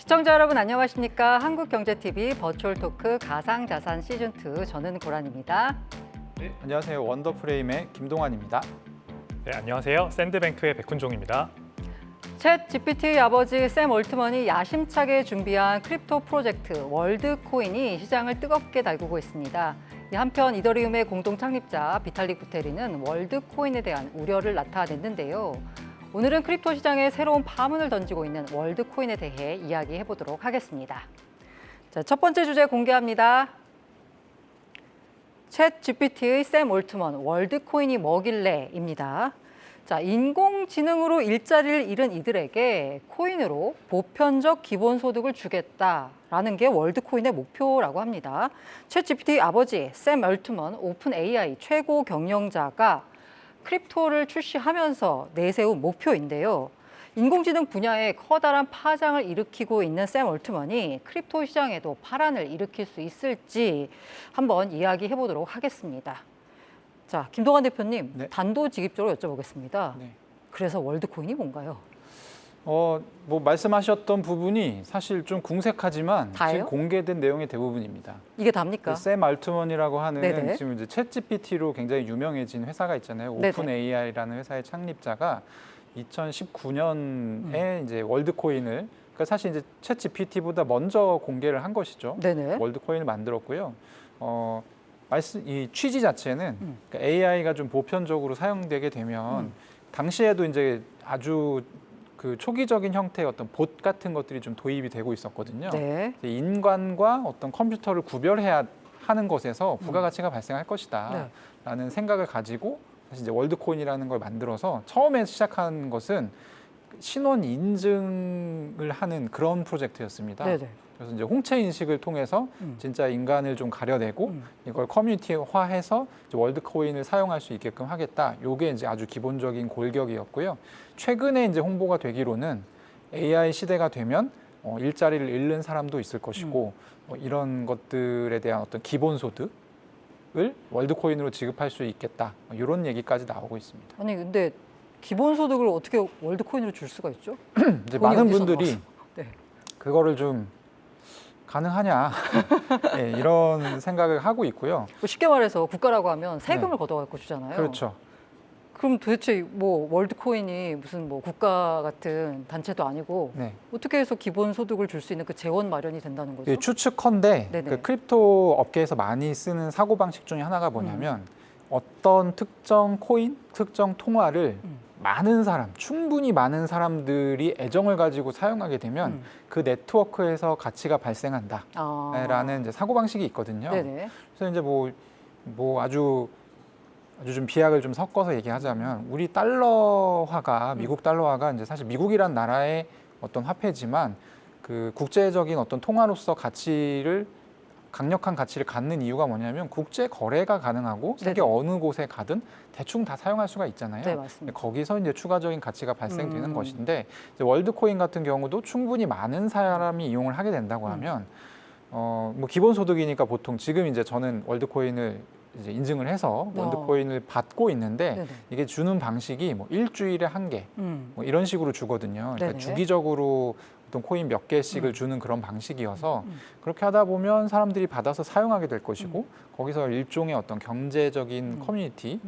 시청자 여러분 안녕하십니까? 한국경제TV 버추얼 토크 가상자산 시즌2 저는 고란입니다. 네, 안녕하세요. 원더프레임의 김동환입니다. 네, 안녕하세요. 샌드뱅크의 백훈종입니다. 챗 GPT의 아버지 샘 올트먼이 야심차게 준비한 크립토 프로젝트 월드코인이 시장을 뜨겁게 달구고 있습니다. 한편 이더리움의 공동 창립자 비탈릭 부테린은 월드코인에 대한 우려를 나타냈는데요. 오늘은 크립토 시장에 새로운 파문을 던지고 있는 월드코인에 대해 이야기해 보도록 하겠습니다. 자, 첫 번째 주제 공개합니다. 챗 GPT의 샘 올트먼 월드코인이 뭐길래입니다. 자, 인공지능으로 일자리를 잃은 이들에게 코인으로 보편적 기본소득을 주겠다라는 게 월드코인의 목표라고 합니다. 챗 GPT 아버지 샘 올트먼 오픈 AI 최고 경영자가 크립토를 출시하면서 내세운 목표인데요. 인공지능 분야에 커다란 파장을 일으키고 있는 샘 올트먼이 크립토 시장에도 파란을 일으킬 수 있을지 한번 이야기해 보도록 하겠습니다. 자, 김동환 대표님, 네. 단도직입적으로 여쭤보겠습니다. 네. 그래서 월드코인이 뭔가요? 뭐 말씀하셨던 부분이 사실 좀 궁색하지만 다예요? 지금 공개된 내용의 대부분입니다. 이게 답니까? 샘 알트먼이라고 하는 네네. 지금 이제 챗 GPT로 굉장히 유명해진 회사가 있잖아요. 네네. 오픈 AI라는 회사의 창립자가 2019년에 이제 월드코인을 그러니까 사실 이제 챗 GPT보다 먼저 공개를 한 것이죠. 네네. 월드코인을 만들었고요. 이 취지 자체는 그러니까 AI가 좀 보편적으로 사용되게 되면 당시에도 이제 아주 그 초기적인 형태의 어떤 봇 같은 것들이 좀 도입이 되고 있었거든요. 네. 인간과 어떤 컴퓨터를 구별해야 하는 것에서 부가가치가 발생할 것이다 라는 생각을 가지고 사실 이제 월드코인이라는 걸 만들어서 처음에 시작한 것은 신원 인증을 하는 그런 프로젝트였습니다. 네네. 그래서 이제 홍채 인식을 통해서 진짜 인간을 좀 가려내고 이걸 커뮤니티화해서 이제 월드코인을 사용할 수 있게끔 하겠다. 요게 이제 아주 기본적인 골격이었고요. 최근에 이제 홍보가 되기로는 AI 시대가 되면 일자리를 잃는 사람도 있을 것이고 이런 것들에 대한 어떤 기본소득을 월드코인으로 지급할 수 있겠다. 이런 얘기까지 나오고 있습니다. 아니 근데 기본소득을 어떻게 월드코인으로 줄 수가 있죠? 이제 돈이 많은 어디서 분들이 나와서. 네. 그거를 좀 가능하냐 네, 이런 생각을 하고 있고요. 뭐 쉽게 말해서 국가라고 하면 세금을 걷어갖고 주잖아요. 그렇죠. 그럼 도대체 뭐 월드코인이 무슨 뭐 국가 같은 단체도 아니고 네. 어떻게 해서 기본소득을 줄 수 있는 그 재원 마련이 된다는 거죠? 예, 추측컨대 네네. 그 크립토 업계에서 많이 쓰는 사고방식 중에 하나가 뭐냐면 어떤 특정 코인, 특정 통화를 많은 사람, 충분히 많은 사람들이 애정을 가지고 사용하게 되면 그 네트워크에서 가치가 발생한다라는 이제 사고방식이 있거든요. 네네. 그래서 이제 뭐 아주 좀 비약을 좀 섞어서 얘기하자면 우리 달러화가 미국 달러화가 이제 사실 미국이란 나라의 어떤 화폐지만 그 국제적인 어떤 통화로서 강력한 가치를 갖는 이유가 뭐냐면 국제 거래가 가능하고 세계 네네. 어느 곳에 가든 대충 다 사용할 수가 있잖아요. 네, 맞습니다. 거기서 이제 추가적인 가치가 발생되는 것인데 이제 월드코인 같은 경우도 충분히 많은 사람이 이용을 하게 된다고 하면 뭐 기본소득이니까 보통 지금 이제 저는 월드코인을 이제 인증을 해서 월드코인을 받고 있는데 네네. 이게 주는 방식이 뭐 일주일에 한 개, 뭐 이런 식으로 주거든요. 그러니까 네네. 주기적으로 어떤 코인 몇 개씩을 주는 그런 방식이어서 그렇게 하다 보면 사람들이 받아서 사용하게 될 것이고 거기서 일종의 어떤 경제적인 커뮤니티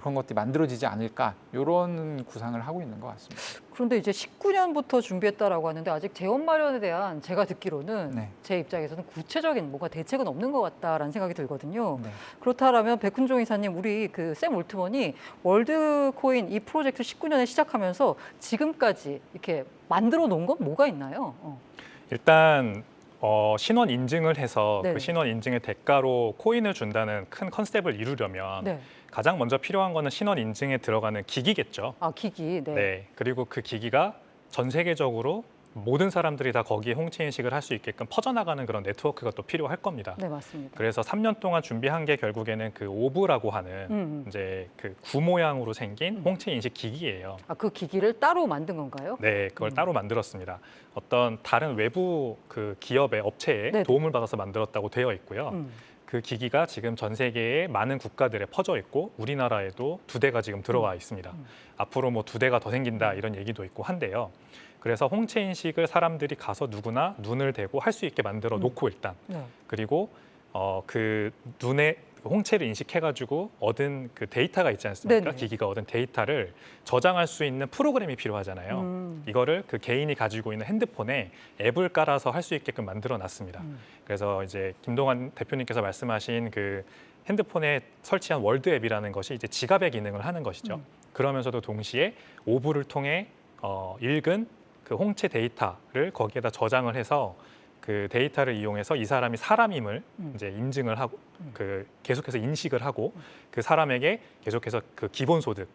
그런 것들이 만들어지지 않을까 이런 구상을 하고 있는 것 같습니다. 그런데 이제 19년부터 준비했다라고 하는데 아직 재원 마련에 대한 제가 듣기로는 네. 제 입장에서는 구체적인 뭔가 대책은 없는 것 같다라는 생각이 들거든요. 네. 그렇다면 백훈종 이사님, 우리 그 샘 올트먼이 월드코인 이 프로젝트 19년에 시작하면서 지금까지 이렇게 만들어 놓은 건 뭐가 있나요? 일단 신원 인증을 해서 네네. 그 신원 인증의 대가로 코인을 준다는 큰 컨셉을 이루려면 네. 가장 먼저 필요한 거는 신원 인증에 들어가는 기기겠죠. 아, 기기. 네. 네. 그리고 그 기기가 전 세계적으로 모든 사람들이 다 거기에 홍채 인식을 할 수 있게끔 퍼져나가는 그런 네트워크가 또 필요할 겁니다. 네, 맞습니다. 그래서 3년 동안 준비한 게 결국에는 그 오브라고 하는 이제 그 구 모양으로 생긴 홍채 인식 기기예요. 아, 그 기기를 따로 만든 건가요? 네, 그걸 따로 만들었습니다. 어떤 다른 외부 그 기업의 업체에 네네. 도움을 받아서 만들었다고 되어 있고요. 그 기기가 지금 전 세계의 많은 국가들에 퍼져 있고 우리나라에도 2대가 지금 들어와 있습니다. 앞으로 뭐 2대가 더 생긴다 이런 얘기도 있고 한데요. 그래서 홍채 인식을 사람들이 가서 누구나 눈을 대고 할 수 있게 만들어 놓고 일단 네. 그리고 그 눈에 홍채를 인식해가지고 얻은 그 데이터가 있지 않습니까? 네네. 기기가 얻은 데이터를 저장할 수 있는 프로그램이 필요하잖아요. 이거를 그 개인이 가지고 있는 핸드폰에 앱을 깔아서 할 수 있게끔 만들어 놨습니다. 그래서 이제 김동완 대표님께서 말씀하신 그 핸드폰에 설치한 월드 앱이라는 것이 이제 지갑의 기능을 하는 것이죠. 그러면서도 동시에 오브를 통해 읽은 그 홍채 데이터를 거기에다 저장을 해서 그 데이터를 이용해서 이 사람이 사람임을 이제 인증을 하고 그 계속해서 인식을 하고 그 사람에게 계속해서 그 기본소득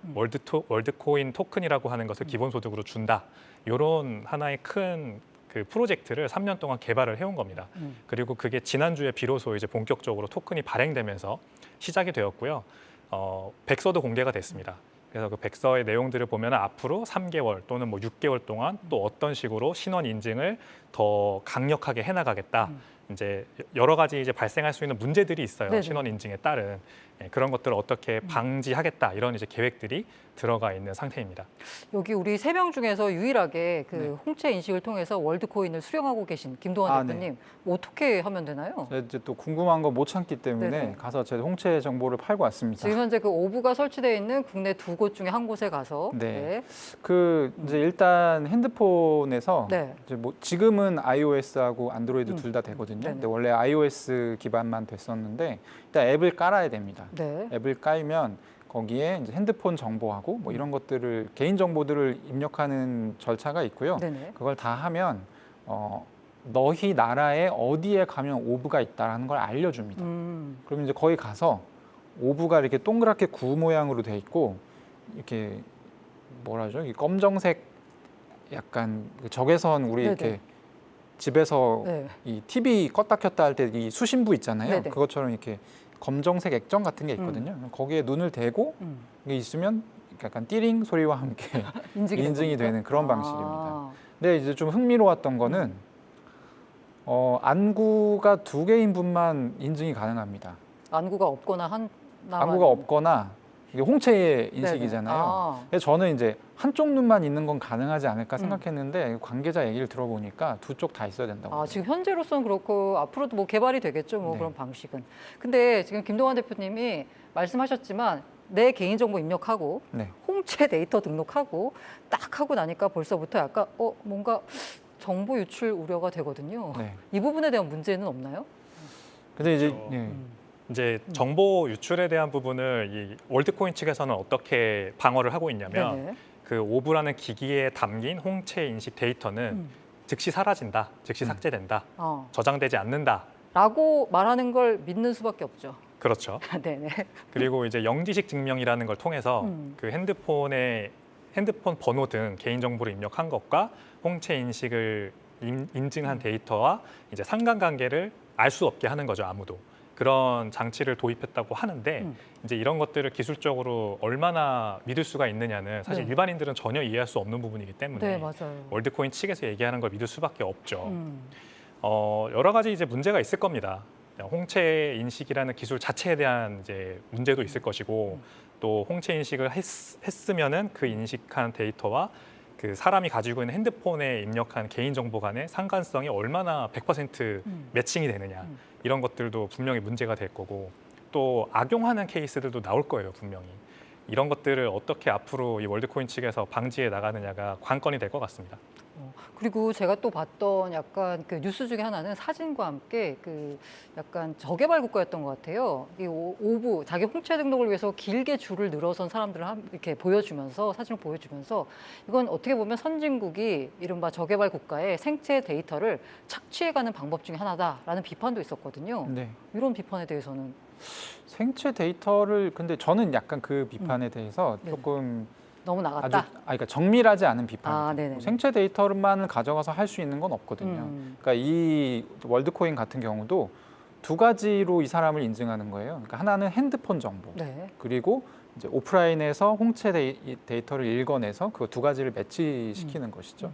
월드코인 토큰이라고 하는 것을 기본소득으로 준다. 이런 하나의 큰 그 프로젝트를 3년 동안 개발을 해온 겁니다. 그리고 그게 지난주에 비로소 이제 본격적으로 토큰이 발행되면서 시작이 되었고요. 백서도 공개가 됐습니다. 그래서 그 백서의 내용들을 보면 앞으로 3개월 또는 뭐 6개월 동안 또 어떤 식으로 신원 인증을 더 강력하게 해나가겠다. 이제 여러 가지 이제 발생할 수 있는 문제들이 있어요. 네네. 신원 인증에 따른 그런 것들을 어떻게 방지하겠다 이런 이제 계획들이 들어가 있는 상태입니다. 여기 우리 3명 중에서 유일하게 그 네. 홍채 인식을 통해서 월드코인을 수령하고 계신 김동완 네. 대표님 어떻게 하면 되나요? 제가 이제 또 궁금한 거 못 참기 때문에 네네. 가서 제 홍채 정보를 팔고 왔습니다. 지금 현재 그 오브가 설치되어 있는 국내 2곳 중에 한 곳에 가서 네. 그 이제 일단 핸드폰에서 네. 이제 뭐 지금은 iOS하고 안드로이드 둘 다 되거든요. 네네. 근데 원래 iOS 기반만 됐었는데 일단 앱을 깔아야 됩니다. 네. 앱을 깔면 거기에 이제 핸드폰 정보하고 뭐 이런 것들을 개인 정보들을 입력하는 절차가 있고요. 네네. 그걸 다 하면 너희 나라에 어디에 가면 오브가 있다라는 걸 알려줍니다. 그러면 이제 거기 가서 오브가 이렇게 동그랗게 구 모양으로 돼 있고 이렇게 뭐라 하죠? 이 검정색 약간 그 적외선 우리 네네. 이렇게 집에서 네. 이 TV 껐다 켰다 할 때 이 수신부 있잖아요. 네네. 그것처럼 이렇게 검정색 액정 같은 게 있거든요. 거기에 눈을 대고 이게 있으면 약간 띠링 소리와 함께 인증이 되는 그런 방식입니다. 근데 이제 좀 흥미로웠던 거는 안구가 2개인 분만 인증이 가능합니다. 안구가 없거나 하나만 안구가 없거나 이게 홍채의 인식이잖아요. 네네. 그래서 저는 이제 한쪽 눈만 있는 건 가능하지 않을까 생각했는데 관계자 얘기를 들어보니까 두 쪽 다 있어야 된다고. 아, 지금 현재로서는 그렇고 앞으로도 뭐 개발이 되겠죠, 뭐 네. 그런 방식은. 근데 지금 김동완 대표님이 말씀하셨지만 내 개인정보 입력하고 네. 홍채 데이터 등록하고 딱 하고 나니까 벌써부터 약간 뭔가 정보 유출 우려가 되거든요. 네. 이 부분에 대한 문제는 없나요? 근데 이제 그렇죠. 예. 이제 정보 유출에 대한 부분을 이 월드코인 측에서는 어떻게 방어를 하고 있냐면 네네. 그 오브라는 기기에 담긴 홍채 인식 데이터는 즉시 사라진다, 즉시 삭제된다, 저장되지 않는다. 라고 말하는 걸 믿는 수밖에 없죠. 그렇죠. 네네. 그리고 이제 영지식 증명이라는 걸 통해서 그 핸드폰 번호 등 개인 정보를 입력한 것과 홍채 인식을 인증한 데이터와 이제 상관관계를 알 수 없게 하는 거죠, 아무도. 그런 장치를 도입했다고 하는데 이제 이런 것들을 기술적으로 얼마나 믿을 수가 있느냐는 사실 네. 일반인들은 전혀 이해할 수 없는 부분이기 때문에 네, 맞아요. 월드코인 측에서 얘기하는 걸 믿을 수밖에 없죠. 여러 가지 이제 문제가 있을 겁니다. 홍채 인식이라는 기술 자체에 대한 이제 문제도 있을 것이고 또 홍채 인식을 했으면은 그 인식한 데이터와 그 사람이 가지고 있는 핸드폰에 입력한 개인 정보 간의 상관성이 얼마나 100% 매칭이 되느냐 이런 것들도 분명히 문제가 될 거고 또 악용하는 케이스들도 나올 거예요, 분명히. 이런 것들을 어떻게 앞으로 이 월드코인 측에서 방지해 나가느냐가 관건이 될 것 같습니다. 그리고 제가 또 봤던 약간 그 뉴스 중에 하나는 사진과 함께 그 약간 저개발 국가였던 것 같아요. 이 오브 자기 홍채 등록을 위해서 길게 줄을 늘어선 사람들을 이렇게 보여주면서 사진을 보여주면서 이건 어떻게 보면 선진국이 이른바 저개발 국가의 생체 데이터를 착취해가는 방법 중에 하나다라는 비판도 있었거든요. 네. 이런 비판에 대해서는 생체 데이터를 근데 저는 약간 그 비판에 대해서 네. 조금 너무 나갔다. 그러니까 정밀하지 않은 비판. 네네. 생체 데이터만 가져가서 할 수 있는 건 없거든요. 그러니까 이 월드코인 같은 경우도 2가지로 이 사람을 인증하는 거예요. 그러니까 하나는 핸드폰 정보, 네. 그리고 이제 오프라인에서 홍채 데이터를 읽어내서 그 2가지를 매치시키는 것이죠.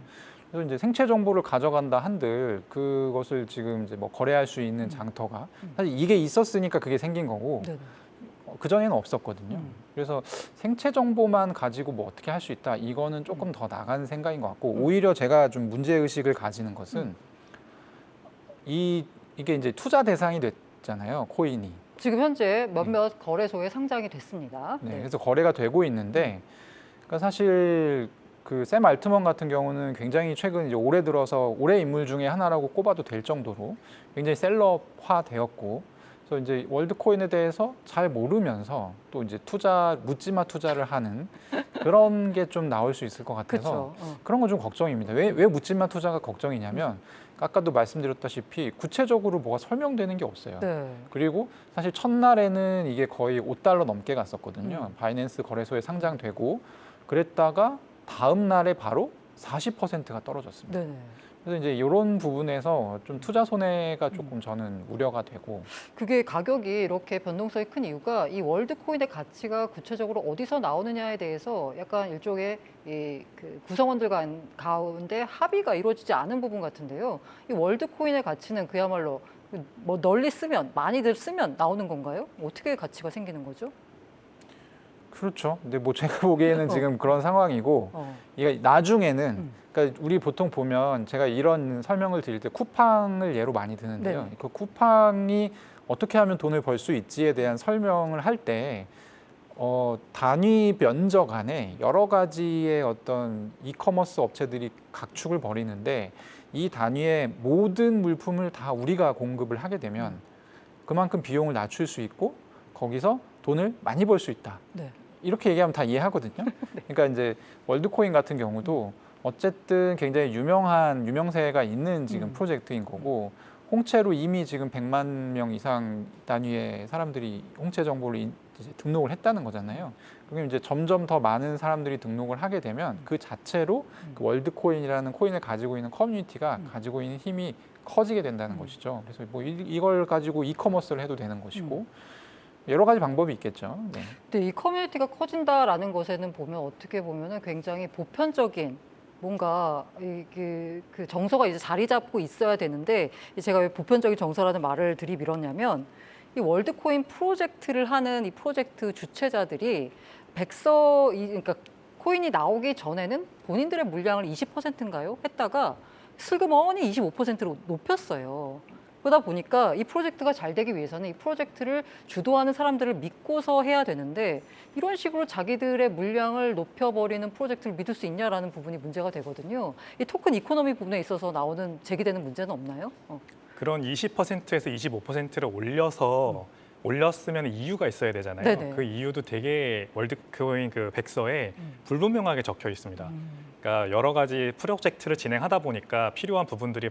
그래서 이제 생체 정보를 가져간다 한들 그것을 지금 이제 뭐 거래할 수 있는 장터가 사실 이게 있었으니까 그게 생긴 거고. 네네. 그전에는 없었거든요. 그래서 생체 정보만 가지고 뭐 어떻게 할 수 있다. 이거는 조금 더 나간 생각인 것 같고 오히려 제가 좀 문제의식을 가지는 것은 이게 이제 투자 대상이 됐잖아요. 코인이. 지금 현재 몇몇 거래소에 상장이 됐습니다. 네, 네. 그래서 거래가 되고 있는데 그러니까 사실 그 샘 알트먼 같은 경우는 굉장히 최근 이제 올해 들어서 올해 인물 중에 하나라고 꼽아도 될 정도로 굉장히 셀럽화 되었고 그래서 이제 월드코인에 대해서 잘 모르면서 또 이제 묻지마 투자를 하는 그런 게 좀 나올 수 있을 것 같아서 그렇죠. 그런 건 좀 걱정입니다. 왜 묻지마 투자가 걱정이냐면 아까도 말씀드렸다시피 구체적으로 뭐가 설명되는 게 없어요. 네. 그리고 사실 첫날에는 이게 거의 $5 넘게 갔었거든요. 바이낸스 거래소에 상장되고 그랬다가 다음 날에 바로 40%가 떨어졌습니다. 네. 그래서 이제 이런 부분에서 좀 투자 손해가 조금 저는 우려가 되고 그게 가격이 이렇게 변동성이 큰 이유가 이 월드코인의 가치가 구체적으로 어디서 나오느냐에 대해서 약간 일종의 그 구성원들 가운데 합의가 이루어지지 않은 부분 같은데요. 이 월드코인의 가치는 그야말로 뭐 널리 쓰면 많이들 쓰면 나오는 건가요? 어떻게 가치가 생기는 거죠? 그렇죠. 근데 뭐 제가 보기에는 지금 그런 상황이고 이게 나중에는 그러니까 우리 보통 보면 제가 이런 설명을 드릴 때 쿠팡을 예로 많이 드는데요. 네. 그 쿠팡이 어떻게 하면 돈을 벌 수 있지에 대한 설명을 할 때 단위 면적 안에 여러 가지의 어떤 이커머스 업체들이 각축을 벌이는데 이 단위의 모든 물품을 다 우리가 공급을 하게 되면 그만큼 비용을 낮출 수 있고 거기서 돈을 많이 벌 수 있다. 네. 이렇게 얘기하면 다 이해하거든요. 그러니까 이제 월드코인 같은 경우도 어쨌든 굉장히 유명세가 있는 지금 프로젝트인 거고 홍채로 이미 지금 100만 명 이상 단위의 사람들이 홍채 정보를 이제 등록을 했다는 거잖아요. 그럼 이제 점점 더 많은 사람들이 등록을 하게 되면 그 자체로 그 월드코인이라는 코인을 가지고 있는 커뮤니티가 가지고 있는 힘이 커지게 된다는 것이죠. 그래서 뭐 이걸 가지고 이커머스를 해도 되는 것이고 여러 가지 방법이 있겠죠. 네. 근데 이 커뮤니티가 커진다라는 것에는 보면 어떻게 보면은 굉장히 보편적인 뭔가 그 정서가 이제 자리 잡고 있어야 되는데 제가 왜 보편적인 정서라는 말을 들이밀었냐면 이 월드코인 프로젝트를 하는 이 프로젝트 주최자들이 그러니까 코인이 나오기 전에는 본인들의 물량을 20%인가요? 했다가 슬그머니 25%로 높였어요. 그러다 보니까 이 프로젝트가 잘 되기 위해서는 이 프로젝트를 주도하는 사람들을 믿고서 해야 되는데 이런 식으로 자기들의 물량을 높여버리는 프로젝트를 믿을 수 있냐라는 부분이 문제가 되거든요. 이 토큰 이코노미 부분에 있어서 제기되는 문제는 없나요? 그런 20%에서 25%를 올렸으면 이유가 있어야 되잖아요. 네네. 그 이유도 되게 월드코인 그 백서에 불분명하게 적혀 있습니다. 그러니까 여러 가지 프로젝트를 진행하다 보니까 필요한 부분들이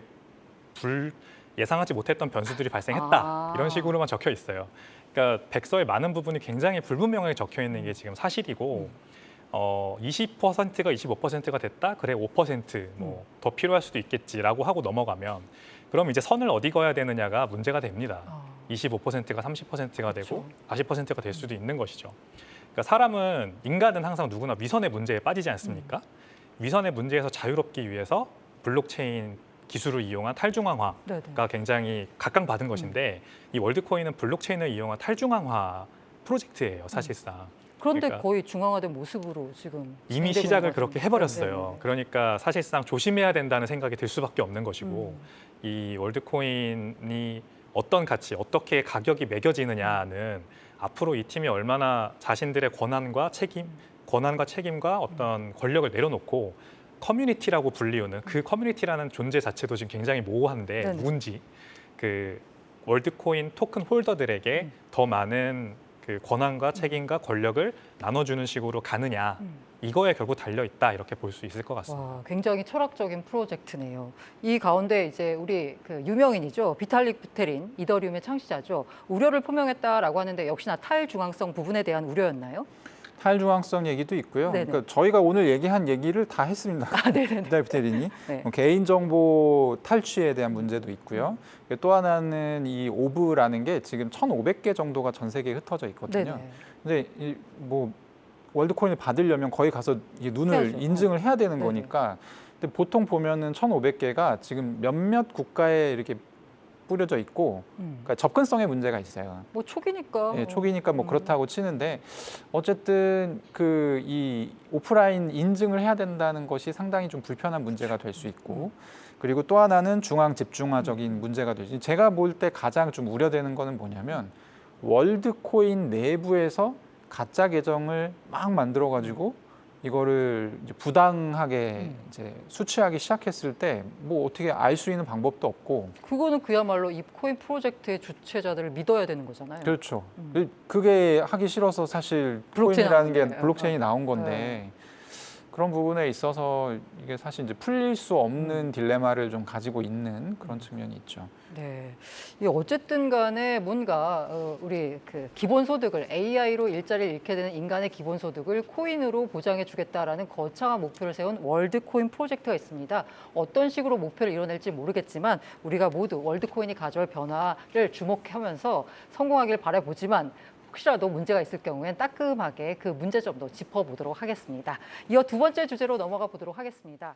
예상하지 못했던 변수들이 발생했다. 이런 식으로만 적혀 있어요. 그러니까 백서의 많은 부분이 굉장히 불분명하게 적혀 있는 게 지금 사실이고 20%가 25%가 됐다? 그래 5% 더 필요할 수도 있겠지라고 하고 넘어가면 그럼 이제 선을 어디 그어야 되느냐가 문제가 됩니다. 25%가 30%가 되고 40%가 될 수도 있는 것이죠. 그러니까 인간은 항상 누구나 위선의 문제에 빠지지 않습니까? 위선의 문제에서 자유롭기 위해서 블록체인 기술을 이용한 탈중앙화가 굉장히 각광받은 것인데 이 월드코인은 블록체인을 이용한 탈중앙화 프로젝트예요, 사실상. 그런데 그러니까 거의 중앙화된 모습으로 지금 이미 시작을 그렇게 해버렸어요. 그러니까 사실상 조심해야 된다는 생각이 들 수밖에 없는 것이고 이 월드코인이 어떤 가치, 어떻게 가격이 매겨지느냐는 앞으로 이 팀이 얼마나 자신들의 권한과 책임과 어떤 권력을 내려놓고 커뮤니티라고 불리우는 그 커뮤니티라는 존재 자체도 지금 굉장히 모호한데 네네. 누군지 그 월드코인 토큰 홀더들에게 더 많은 그 권한과 책임과 권력을 나눠주는 식으로 가느냐 이거에 결국 달려 있다 이렇게 볼 수 있을 것 같습니다. 와, 굉장히 철학적인 프로젝트네요. 이 가운데 이제 우리 그 유명인이죠. 비탈릭 부테린, 이더리움의 창시자죠. 우려를 표명했다라고 하는데 역시나 탈중앙성 부분에 대한 우려였나요? 탈중앙성 얘기도 있고요. 네네. 그러니까 저희가 오늘 얘기한 얘기를 다 했습니다. 네네네. 비탈리프테린이 네. 개인정보 탈취에 대한 문제도 있고요. 또 하나는 이 오브라는 게 지금 1,500개 정도가 전 세계에 흩어져 있거든요. 네네. 근데 뭐 월드코인을 받으려면 거기 가서 이 눈을 해야죠. 인증을 해야 되는 네네. 거니까. 근데 보통 보면은 1,500개가 지금 몇몇 국가에 이렇게 뿌려져 있고 그러니까 접근성에 문제가 있어요. 뭐 초기니까. 예, 초기니까 뭐 그렇다고 치는데 어쨌든 그 이 오프라인 인증을 해야 된다는 것이 상당히 좀 불편한 문제가 될 수 있고 그리고 또 하나는 중앙 집중화적인 문제가 되지. 제가 볼 때 가장 좀 우려되는 거는 뭐냐면 월드코인 내부에서 가짜 계정을 막 만들어 가지고 이거를 이제 부당하게 이제 수취하기 시작했을 때 뭐 어떻게 알 수 있는 방법도 없고. 그거는 그야말로 이 코인 프로젝트의 주체자들을 믿어야 되는 거잖아요. 그렇죠. 그게 하기 싫어서 사실 블록체인 코인이라는 게 나온 거예요. 블록체인이 나온 건데 그런 부분에 있어서 이게 사실 이제 풀릴 수 없는 딜레마를 좀 가지고 있는 그런 측면이 있죠. 네, 이 어쨌든 간에 뭔가 우리 그 기본소득을 AI로 일자리를 잃게 되는 인간의 기본소득을 코인으로 보장해주겠다라는 거창한 목표를 세운 월드코인 프로젝트가 있습니다. 어떤 식으로 목표를 이뤄낼지 모르겠지만 우리가 모두 월드코인이 가져올 변화를 주목하면서 성공하길 바라보지만 혹시라도 문제가 있을 경우엔 따끔하게 그 문제점도 짚어보도록 하겠습니다. 이어 두 번째 주제로 넘어가 보도록 하겠습니다.